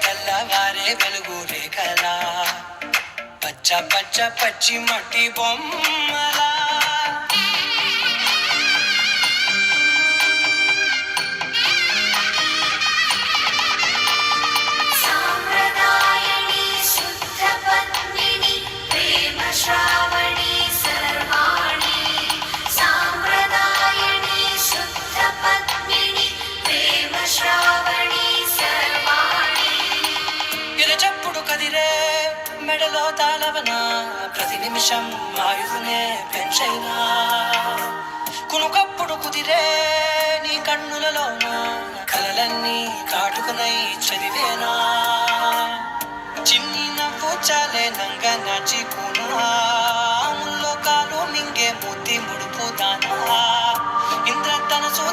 తెల్లవారే వెలుగు రేఖలా పచ్చ పచ్చ పచ్చి మట్టి బొమ్మలా శ్రావణి సర్వాణి సాంప్రదాయని శుద్ధ పద్మిని ప్రేమ శ్రావణి సర్వాణి ఇరచప్పుడు కదిరే మెడలో తాళవన ప్రతి నిమిషం ఆయుధునే పెంచైనా కునుకప్పుడు కుదిరే నీ కన్నులలోన కలలన్నీ కాటుకునై చదివేనా చిన్ని నవ్వు చాలే నంగ నచికునా ముల్లో కాలు మింగే ముద్ది ముడుపు దానా ఇంద్రధనసు